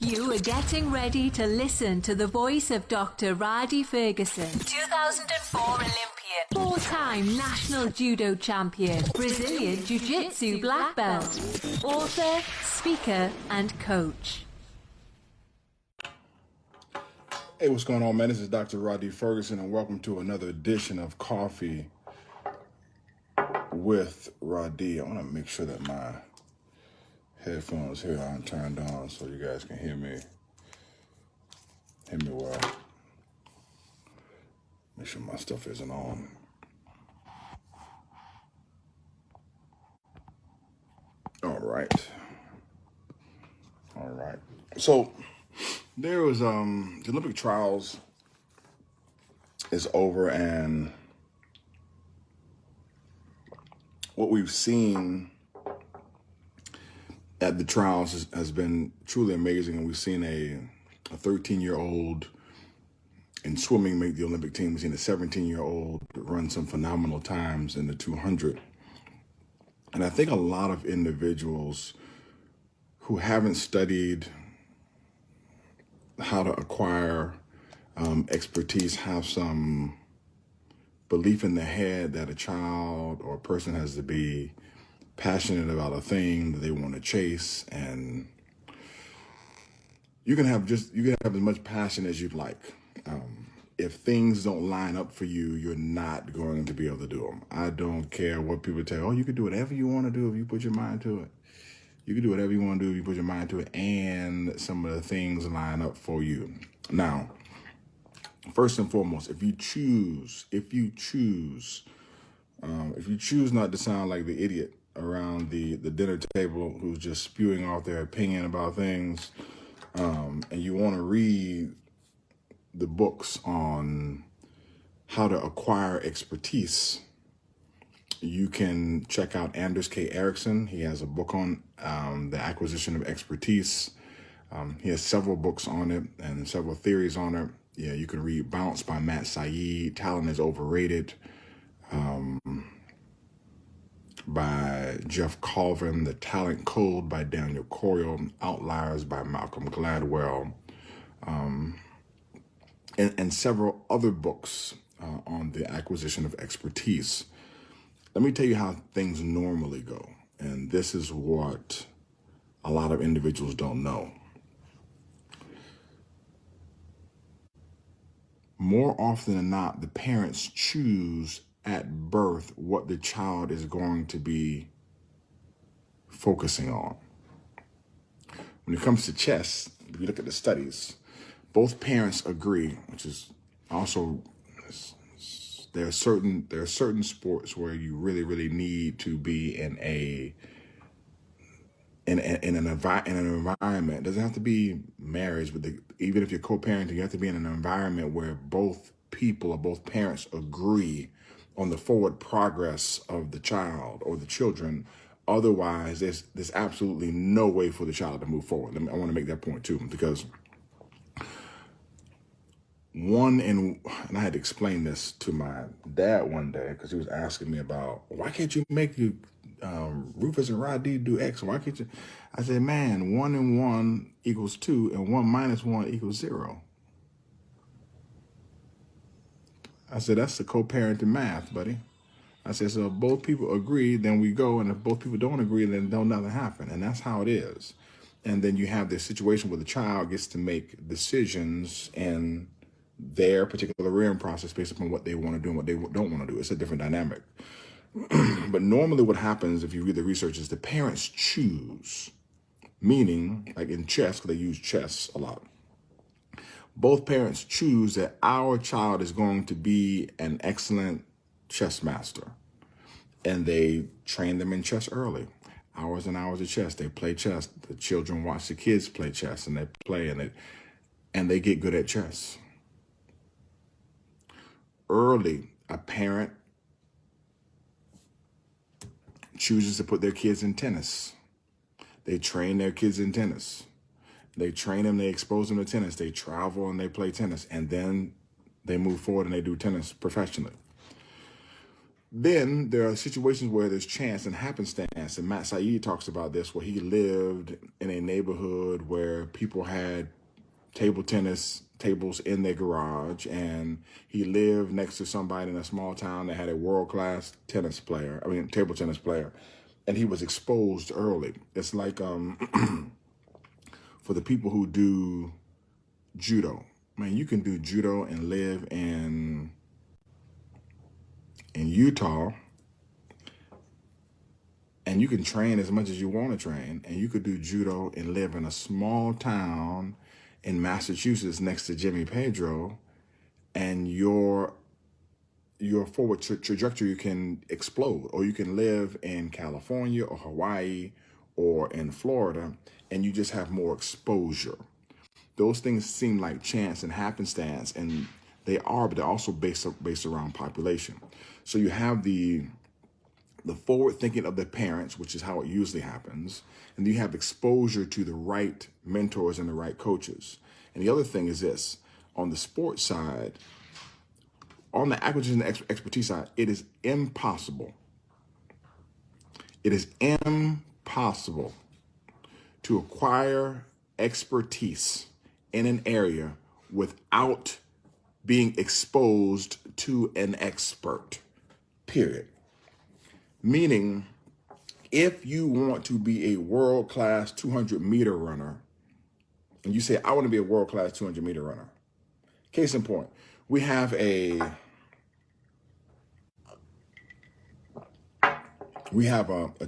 You are getting ready to listen to the voice of Dr. Rhadi Ferguson, 2004 Olympian, four-time national judo champion, Brazilian jiu-jitsu black belt, author, speaker, and coach. Hey, what's going on, man? This is Dr. Rhadi Ferguson, and welcome to another edition of Coffee with Rhadi. I want to make sure that my headphones here aren't turned on so you guys can hear me well. Make sure my stuff isn't on. All right. So there was the Olympic trials is over, and what we've seen at the trials has been truly amazing. And we've seen a 13-year-old in swimming make the Olympic team. We've seen a 17-year-old run some phenomenal times in the 200. And I think a lot of individuals who haven't studied how to acquire expertise have some belief in their head that a child or a person has to be passionate about a thing that they want to chase, and you can have as much passion as you'd like. If things don't line up for you, you're not going to be able to do them. I don't care what people tell you. Oh, you can do whatever you want to do if you put your mind to it. You can do whatever you want to do if you put your mind to it, and some of the things line up for you. Now, first and foremost, if you choose not to sound like the idiot around the dinner table who's just spewing off their opinion about things, and you want to read the books on how to acquire expertise, you can check out Anders K. Erickson. He has a book on the acquisition of expertise. He has several books on it and several theories on it. Yeah, you can read Bounce by Matt Said, Talent is Overrated, by Jeff Colvin, The Talent Code by Daniel Coyle, Outliers by Malcolm Gladwell, and several other books on the acquisition of expertise. Let me tell you how things normally go, and this is what a lot of individuals don't know. More often than not, the parents choose at birth what the child is going to be focusing on. When it comes to chess, if you look at the studies, both parents agree, which is also, there are certain sports where you really need to be in an environment. It doesn't have to be marriage, but even if you're co-parenting, you have to be in an environment where both people or both parents agree on the forward progress of the child or the children. Otherwise, there's absolutely no way for the child to move forward. I want to make that point too, because and I had to explain this to my dad one day because he was asking me about, why can't you make Rufus and Rhadi do X? Why can't you? I said, man, 1 and 1 equals 2, and 1 minus 1 equals 0. I said, that's the co-parenting math, buddy. I said, so if both people agree, then we go, and if both people don't agree, then nothing happen, and that's how it is. And then you have this situation where the child gets to make decisions in their particular rearing process based upon what they want to do and what they don't want to do. It's a different dynamic. But normally what happens, if you read the research, is the parents choose, meaning like in chess, because they use chess a lot. Both parents choose that our child is going to be an excellent chess master, and they train them in chess early. Hours and hours of chess. They play chess. The children watch the kids play chess, and they play, and they get good at chess. Early, a parent chooses to put their kids in tennis. They train their kids in tennis. They train them, they expose them to tennis. They travel and they play tennis, and then they move forward and they do tennis professionally. Then there are situations where there's chance and happenstance. And Matt Saeed talks about this, where he lived in a neighborhood where people had table tennis tables in their garage, and he lived next to somebody in a small town that had a world-class table tennis player, and he was exposed early. It's like for the people who do judo, man, you can do judo and live in Utah, and you can train as much as you want to train, and you could do judo and live in a small town in Massachusetts next to Jimmy Pedro, and your forward trajectory can explode. Or you can live in California or Hawaii or in Florida, and you just have more exposure. Those things seem like chance and happenstance, and they are, but they're also based around population. So you have the forward thinking of the parents, which is how it usually happens, and you have exposure to the right mentors and the right coaches. And the other thing is this: on the sports side, on the acquisition and expertise side, it is impossible. It is impossible to acquire expertise in an area without being exposed to an expert, period. Meaning, if you want to be a world-class 200-meter runner, and you say, I want to be a world-class 200-meter runner. Case in point, we have a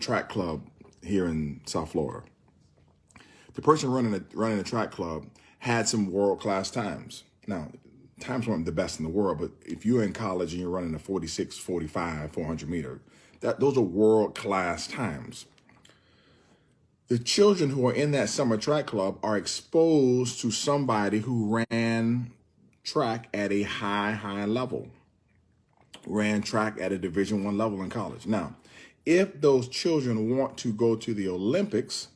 track club here in South Florida. The person running the track club had some world-class times. Now, times weren't the best in the world, but if you're in college and you're running a 46, 45, 400 meter, those are world-class times. The children who are in that summer track club are exposed to somebody who ran track at a high level, ran track at a Division I level in college. Now, if those children want to go to the Olympics,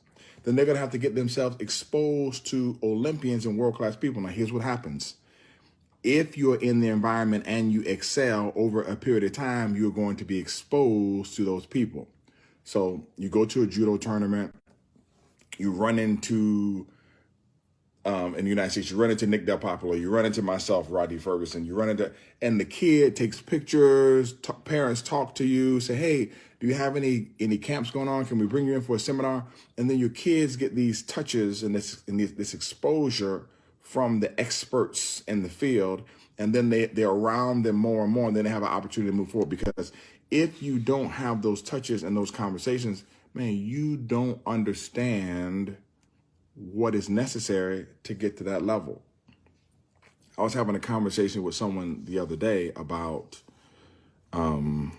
then they're going to have to get themselves exposed to Olympians and world-class people. Now, here's what happens. If you're in the environment and you excel over a period of time, you're going to be exposed to those people. So you go to a judo tournament, you run into, in the United States, you run into Nick Del Popolo, you run into myself, Rhadi Ferguson, and the kid takes pictures, parents talk to you, say, hey, do you have any camps going on? Can we bring you in for a seminar? And then your kids get these touches and this exposure from the experts in the field, and then they're around them more and more, and then they have an opportunity to move forward. Because if you don't have those touches and those conversations, man, you don't understand what is necessary to get to that level. I was having a conversation with someone the other day about Naomi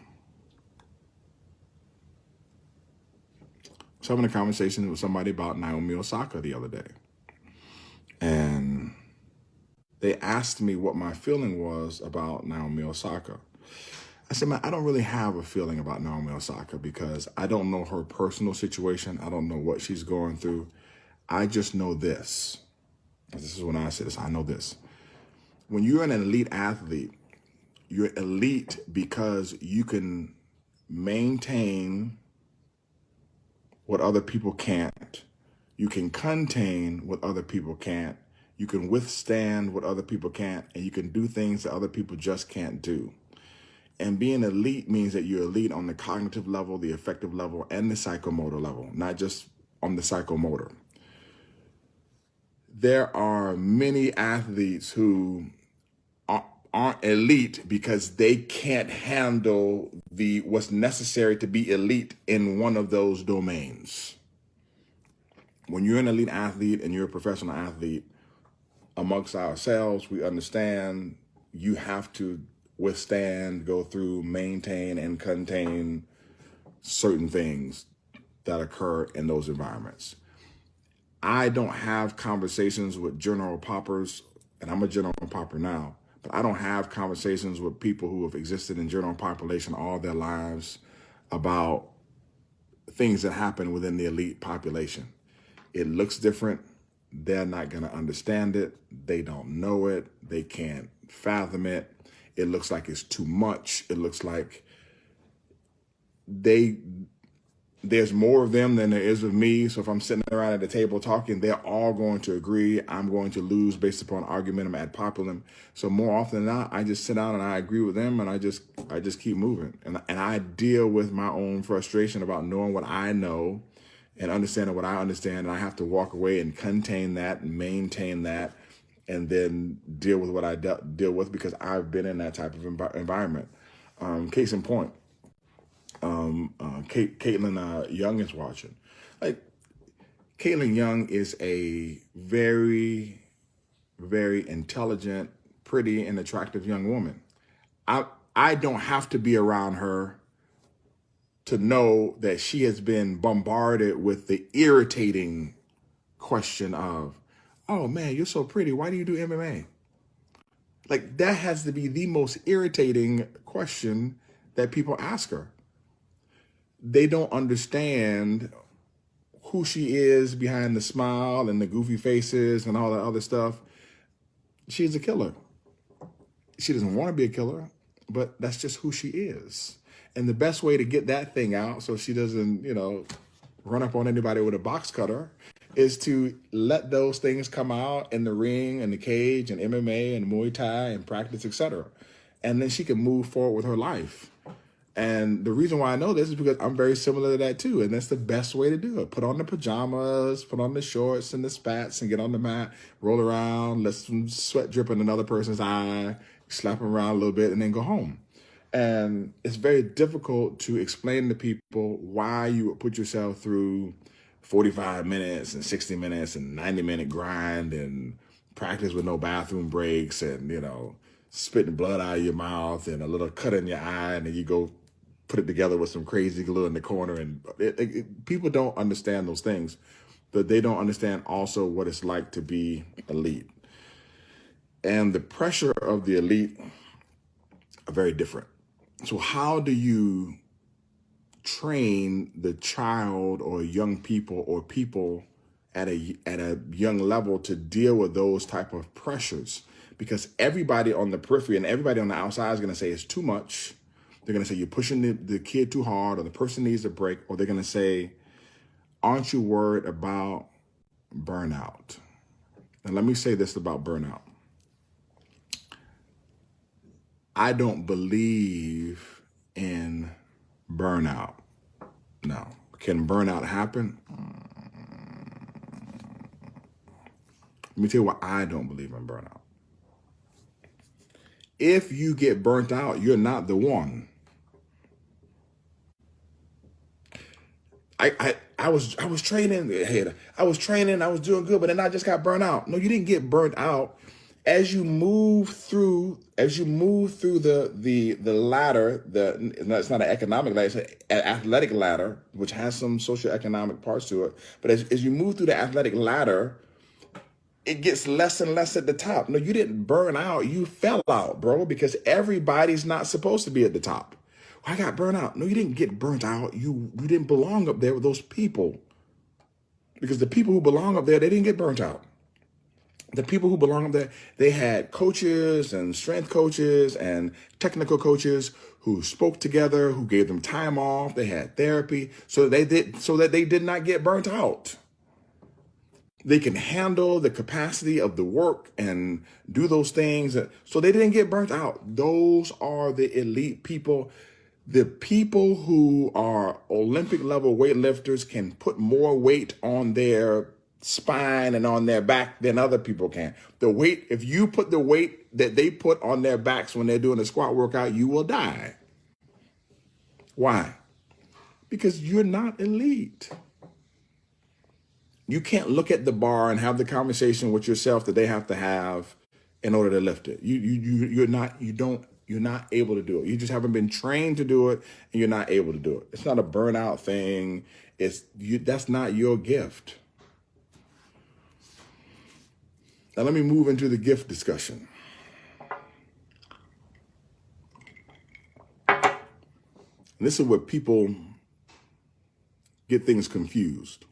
Osaka the other day. And they asked me what my feeling was about Naomi Osaka. I said, man, I don't really have a feeling about Naomi Osaka because I don't know her personal situation. I don't know what she's going through. I just know this. This is when I say this. I know this. When you're an elite athlete, you're elite because you can maintain what other people can't. You can contain what other people can't. You can withstand what other people can't, and you can do things that other people just can't do. And being elite means that you're elite on the cognitive level, the affective level, and the psychomotor level, not just on the psychomotor. There are many athletes who aren't elite because they can't handle what's necessary to be elite in one of those domains. When you're an elite athlete and you're a professional athlete, amongst ourselves, we understand you have to withstand, go through, maintain, and contain certain things that occur in those environments. I don't have conversations with general poppers, and I'm a general popper now, but I don't have conversations with people who have existed in general population all their lives about things that happen within the elite population. It looks different. They're not going to understand it. They don't know it. They can't fathom it. It looks like it's too much. It looks like they there's more of them than there is of me. So if I'm sitting around at the table talking, they're all going to agree. I'm going to lose based upon argumentum ad populum. So more often than not, I just sit down and I agree with them, and I just keep moving. And I deal with my own frustration about knowing what I know and understanding what I understand. And I have to walk away and contain that and maintain that, and then deal with what I deal with, because I've been in that type of environment. Case in point, Caitlin Young is watching. Like, Caitlin Young is a very, very intelligent, pretty, and attractive young woman. I don't have to be around her to know that she has been bombarded with the irritating question of, "Oh man, you're so pretty. Why do you do MMA?" Like, that has to be the most irritating question that people ask her. They don't understand who she is behind the smile and the goofy faces and all that other stuff. She's a killer. She doesn't want to be a killer, but that's just who she is. And the best way to get that thing out so she doesn't, run up on anybody with a box cutter is to let those things come out in the ring and the cage and MMA and Muay Thai and practice, etc. And then she can move forward with her life. And the reason why I know this is because I'm very similar to that too. And that's the best way to do it. Put on the pajamas, put on the shorts and the spats and get on the mat, roll around, let some sweat drip in another person's eye, slap them around a little bit, and then go home. And it's very difficult to explain to people why you would put yourself through 45 minutes and 60 minutes and 90-minute grind and practice with no bathroom breaks and, spitting blood out of your mouth and a little cut in your eye, and then you go put it together with some crazy glue in the corner. And people don't understand those things, but they don't understand also what it's like to be elite. And the pressure of the elite are very different. So how do you train the child or young people or people at a young level to deal with those type of pressures? Because everybody on the periphery and everybody on the outside is going to say it's too much. They're going to say you're pushing the kid too hard, or the person needs a break, or they're going to say, aren't you worried about burnout? And let me say this about burnout. I don't believe in burnout. Now, can burnout happen? Let me tell you why I don't believe in burnout. If you get burnt out, you're not the one. I was training. I was training. I was doing good, but then I just got burnt out. No, you didn't get burnt out. As you move through the ladder, it's not an economic ladder, it's an athletic ladder, which has some socioeconomic parts to it. But as you move through the athletic ladder, it gets less and less at the top. No, you didn't burn out. You fell out, bro, because everybody's not supposed to be at the top. I got burnt out. No, you didn't get burnt out. You didn't belong up there with those people. Because the people who belong up there, they didn't get burnt out. The people who belong up there, they had coaches and strength coaches and technical coaches who spoke together, who gave them time off. They had therapy so that they did not get burnt out. They can handle the capacity of the work and do those things. So they didn't get burnt out. Those are the elite people. The people who are Olympic level weightlifters can put more weight on their spine and on their back than other people can. If you put the weight that they put on their backs when they're doing a squat workout, you will die. Why? Because you're not elite. You can't look at the bar and have the conversation with yourself that they have to have in order to lift it. You're not able to do it. You just haven't been trained to do it, and you're not able to do it. It's not a burnout thing. That's not your gift. Now let me move into the gift discussion. And this is where people get things confused.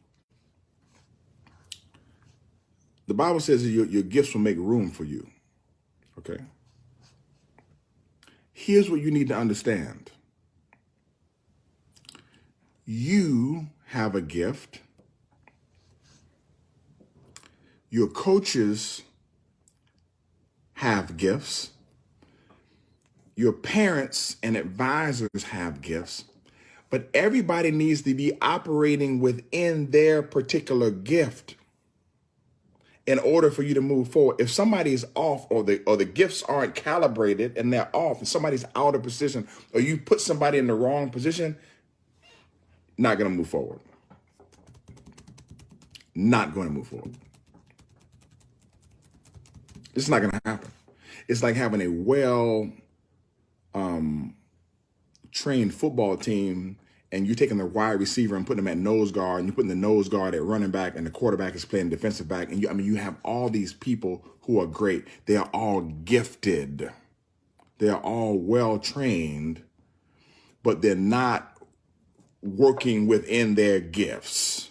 The Bible says that your gifts will make room for you. Okay? Here's what you need to understand. You have a gift. Your coaches have gifts. Your parents and advisors have gifts. But everybody needs to be operating within their particular gift in order for you to move forward. If somebody's off, or the gifts aren't calibrated and they're off, and somebody's out of position, or you put somebody in the wrong position, not going to move forward. Not going to move forward. It's not going to happen. It's like having a well trained football team, and you're taking the wide receiver and putting them at nose guard, and you're putting the nose guard at running back, and the quarterback is playing defensive back. And you have all these people who are great. They are all gifted. They are all well trained, but they're not working within their gifts.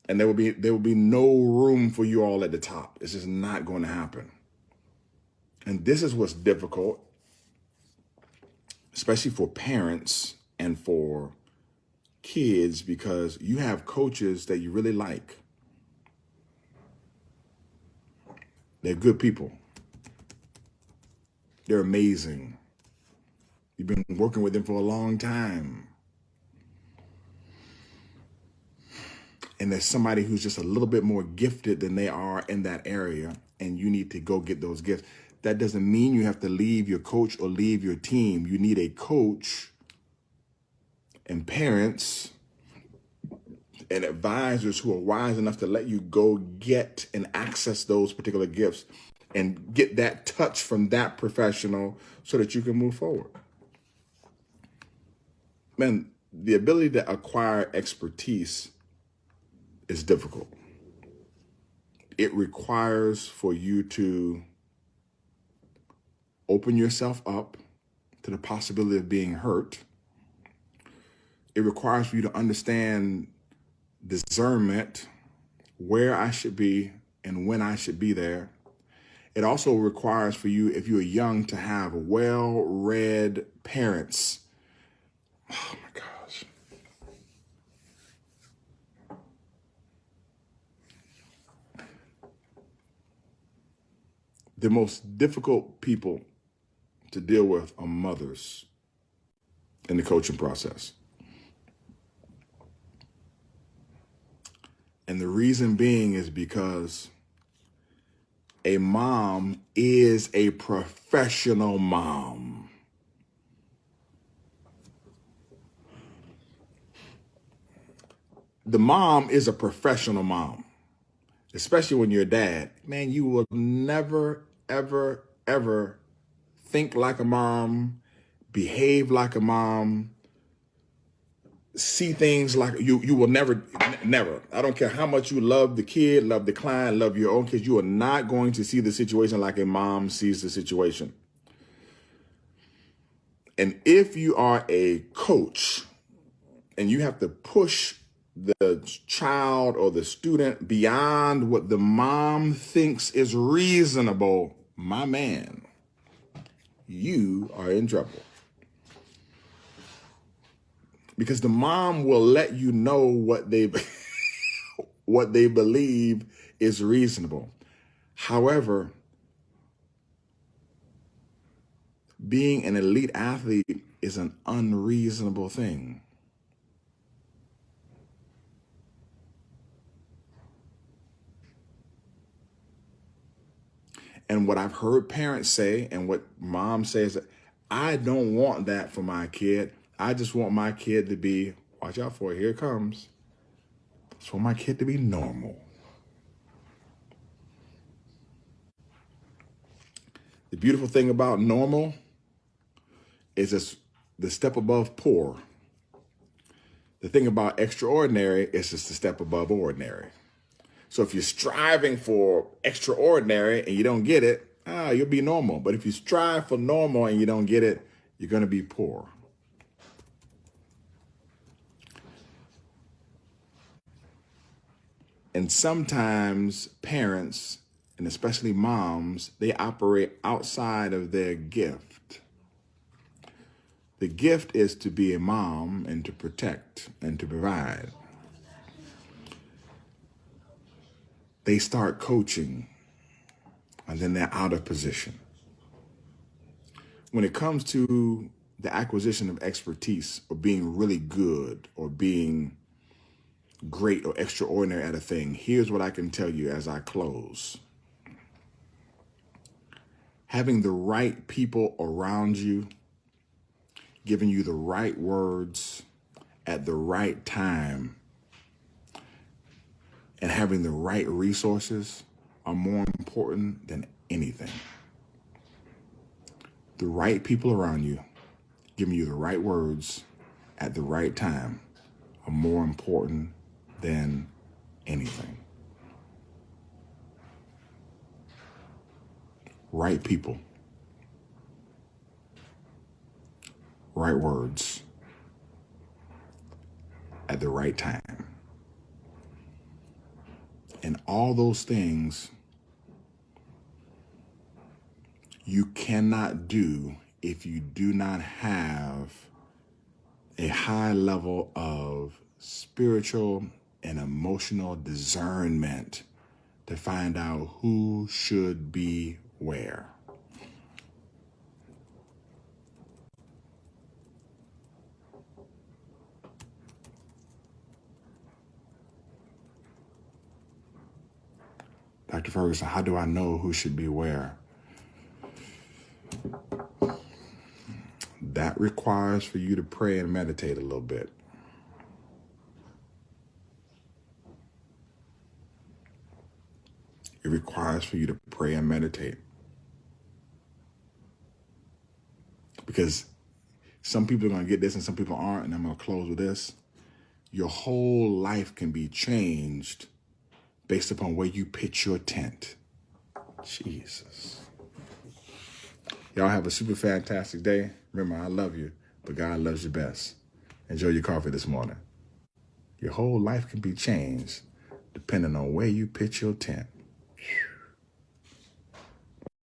And there will be no room for you all at the top. It's just not going to happen. And this is what's difficult, especially for parents and for kids, because you have coaches that you really like. They're good people. They're amazing. You've been working with them for a long time. And there's somebody who's just a little bit more gifted than they are in that area, and you need to go get those gifts. That doesn't mean you have to leave your coach or leave your team. You need a coach and parents and advisors who are wise enough to let you go get and access those particular gifts and get that touch from that professional so that you can move forward. Man, the ability to acquire expertise is difficult. It requires for you to open yourself up to the possibility of being hurt. It requires for you to understand discernment, where I should be and when I should be there. It also requires for you, if you're young, to have well-read parents. Oh my gosh. The most difficult people to deal with are mothers in the coaching process. And the reason being is because a mom is a professional mom. The mom is a professional mom, especially when you're a dad. Man, you will never, ever, ever think like a mom, behave like a mom, see things like you will never. I don't care how much you love the kid, love the client, love your own kids. You are not going to see the situation like a mom sees the situation. And if you are a coach and you have to push the child or the student beyond what the mom thinks is reasonable, my man, you are in trouble. Because the mom will let you know what they what they believe is reasonable. However, being an elite athlete is an unreasonable thing. And what I've heard parents say and what mom says, that I don't want that for my kid. I just want my kid to be, watch out for it, here it comes. I just want my kid to be normal. The beautiful thing about normal is it's the step above poor. The thing about extraordinary is just the step above ordinary. So if you're striving for extraordinary and you don't get it, you'll be normal. But if you strive for normal and you don't get it, you're going to be poor. And sometimes parents, and especially moms, they operate outside of their gift. The gift is to be a mom and to protect and to provide. They start coaching and then they're out of position. When it comes to the acquisition of expertise or being really good or being great or extraordinary at a thing, here's what I can tell you as I close. Having the right people around you, giving you the right words at the right time, and having the right resources are more important than anything. The right people around you, giving you the right words at the right time are more important than anything. Right people, right words at the right time. And all those things you cannot do if you do not have a high level of spiritual and emotional discernment to find out who should be where. Dr. Ferguson, how do I know who should be where? That requires for you to pray and meditate a little bit. It requires for you to pray and meditate. Because some people are going to get this and some people aren't, and I'm going to close with this. Your whole life can be changed based upon where you pitch your tent. Jesus. Y'all have a super fantastic day. Remember, I love you, but God loves you best. Enjoy your coffee this morning. Your whole life can be changed depending on where you pitch your tent.